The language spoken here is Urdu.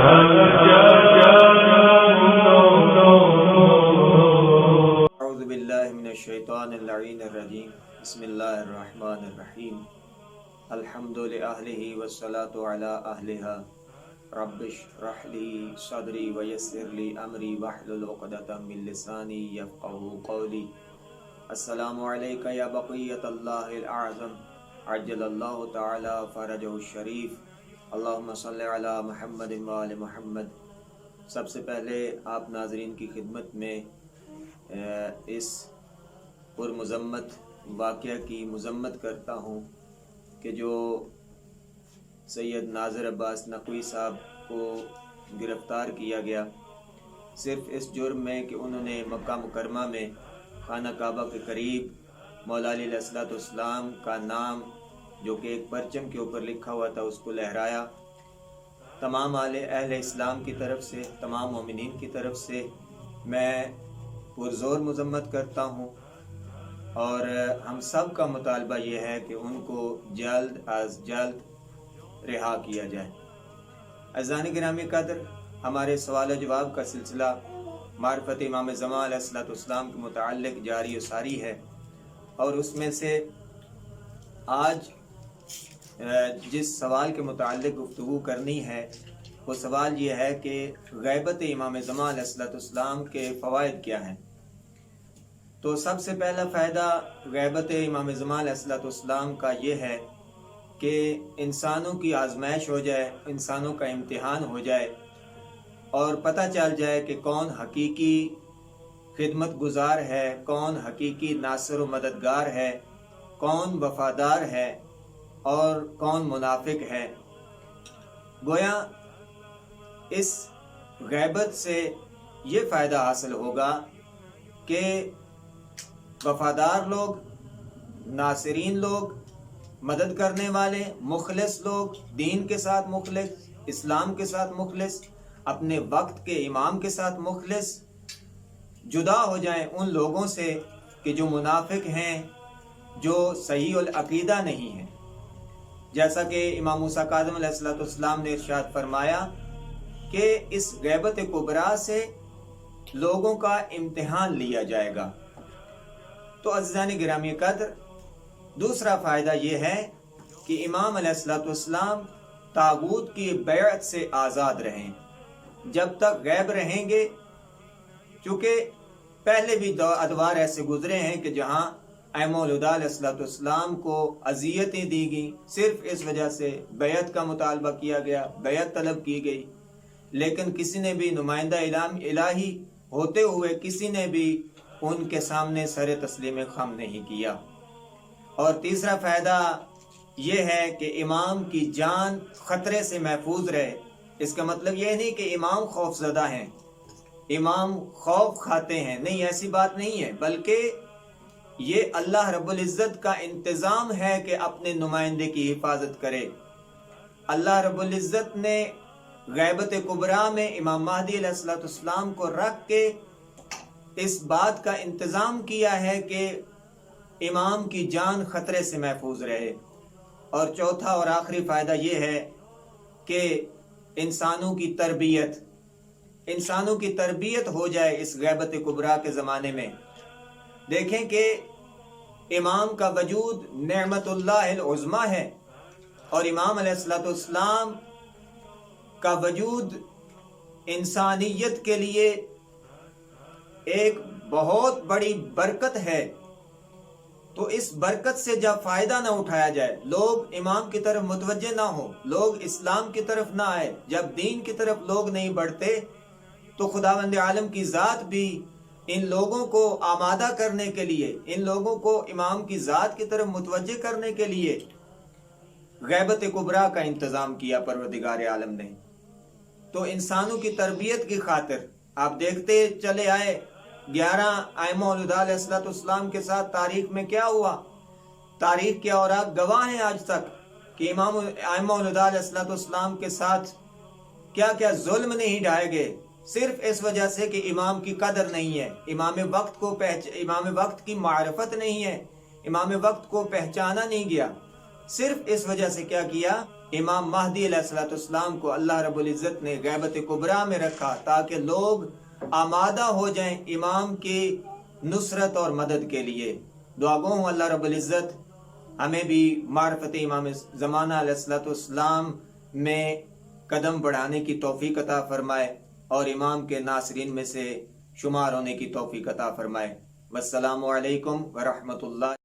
اعوذ باللہ من الشیطان اللعین الرجیم بسم اللہ الرحمن الرحیم الحمد لأہلہ والصلاة علی اہلہا رب اشرح لی صدری ویسر لی امری واحلل عقدۃ من لسانی یفقہوا قولی السلام علیکہ یا بقیۃ اللہ الاعظم عجل اللہ تعالی فرجہ الشریف اللہم صلی علی محمد وآل محمد۔ سب سے پہلے آپ ناظرین کی خدمت میں اس پرمذمت واقعہ کی مذمت کرتا ہوں کہ جو سید ناظر عباس نقوی صاحب کو گرفتار کیا گیا صرف اس جرم میں کہ انہوں نے مکہ مکرمہ میں خانہ کعبہ کے قریب مولا علی علیہ الصلوۃ والسلام کا نام جو کہ ایک پرچم کے اوپر لکھا ہوا تھا اس کو لہرایا۔ تمام اہل اسلام کی طرف سے، تمام مومنین کی طرف سے میں پرزور مذمت کرتا ہوں، اور ہم سب کا مطالبہ یہ ہے کہ ان کو جلد از جلد رہا کیا جائے۔ عزیزان گرامی قدر، ہمارے سوال و جواب کا سلسلہ معرفت امام زمان علیہ الصلوۃ والسلام کے متعلق جاری و ساری ہے، اور اس میں سے آج جس سوال کے متعلق گفتگو کرنی ہے وہ سوال یہ ہے کہ غیبت امام زمان علیہ الصلوۃ والسلام کے فوائد کیا ہیں۔ تو سب سے پہلا فائدہ غیبت امام زمان علیہ الصلوۃ والسلام کا یہ ہے کہ انسانوں کی آزمائش ہو جائے، انسانوں کا امتحان ہو جائے، اور پتہ چل جائے کہ کون حقیقی خدمت گزار ہے، کون حقیقی ناصر و مددگار ہے، کون وفادار ہے اور کون منافق ہے۔ گویا اس غیبت سے یہ فائدہ حاصل ہوگا کہ وفادار لوگ، ناصرین لوگ، مدد کرنے والے، مخلص لوگ، دین کے ساتھ مخلص، اسلام کے ساتھ مخلص، اپنے وقت کے امام کے ساتھ مخلص، جدا ہو جائیں ان لوگوں سے کہ جو منافق ہیں، جو صحیح العقیدہ نہیں ہیں۔ جیسا کہ امام موسیٰ کاظم علیہ السلام نے ارشاد فرمایا کہ اس غیبت کبریٰ سے لوگوں کا امتحان لیا جائے گا۔ تو عزیزان گرامی قدر، دوسرا فائدہ یہ ہے کہ امام علیہ السلام طاغوت کی بیعت سے آزاد رہیں جب تک غیب رہیں گے، چونکہ پہلے بھی ادوار ایسے گزرے ہیں کہ جہاں ائمہ الہدیٰ علیہ السلام کو اذیتیں دی گئیں، صرف اس وجہ سے بیعت کا مطالبہ کیا گیا، بیعت طلب کی گئی، لیکن کسی نے بھی نمائندہ الہی ہوتے ہوئے کسی نے بھی ان کے سامنے سر تسلیم خم نہیں کیا۔ اور تیسرا فائدہ یہ ہے کہ امام کی جان خطرے سے محفوظ رہے۔ اس کا مطلب یہ نہیں کہ امام خوف زدہ ہیں، امام خوف کھاتے ہیں، نہیں، ایسی بات نہیں ہے، بلکہ یہ اللہ رب العزت کا انتظام ہے کہ اپنے نمائندے کی حفاظت کرے۔ اللہ رب العزت نے غیبت کبریٰ میں امام مہدی علیہ السلام کو رکھ کے اس بات کا انتظام کیا ہے کہ امام کی جان خطرے سے محفوظ رہے۔ اور چوتھا اور آخری فائدہ یہ ہے کہ انسانوں کی تربیت ہو جائے اس غیبت کبریٰ کے زمانے میں۔ دیکھیں کہ امام کا وجود نعمت اللہ العظمیٰ ہے، اور امام علیہ السلام کا وجود انسانیت کے لیے ایک بہت بڑی برکت ہے۔ تو اس برکت سے جب فائدہ نہ اٹھایا جائے، لوگ امام کی طرف متوجہ نہ ہو، لوگ اسلام کی طرف نہ آئے، جب دین کی طرف لوگ نہیں بڑھتے، تو خداوند عالم کی ذات بھی ان لوگوں کو آمادہ کرنے کے لیے، ان لوگوں کو امام کی ذات کی طرف متوجہ کرنے کے لیے غیبت کبریٰ کا انتظام کیا پروردگار عالم نے۔ تو انسانوں کی تربیت کی خاطر آپ دیکھتے چلے آئے 11 ائمہ الہدیٰ علیہ السلام کے ساتھ تاریخ میں کیا ہوا۔ تاریخ کے اوراق گواہ ہیں آج تک کہ ائمہ الہدیٰ علیہ السلام کے ساتھ کیا کیا ظلم نہیں ڈھائے گئے، صرف اس وجہ سے کہ امام کی قدر نہیں ہے، امام وقت کی معرفت نہیں ہے، امام وقت کو پہچانا نہیں گیا۔ صرف اس وجہ سے کیا کیا امام مہدی علیہ السلام کو اللہ رب العزت نے غیبت کبریٰ میں رکھا تاکہ لوگ آمادہ ہو جائیں امام کی نصرت اور مدد کے لیے۔ دعا گو ہوں اللہ رب العزت ہمیں بھی معرفت امام زمانہ علیہ السلام میں قدم بڑھانے کی توفیق عطا فرمائے اور امام کے ناصرین میں سے شمار ہونے کی توفیق عطا فرمائے۔ والسلام علیکم ورحمۃ اللہ۔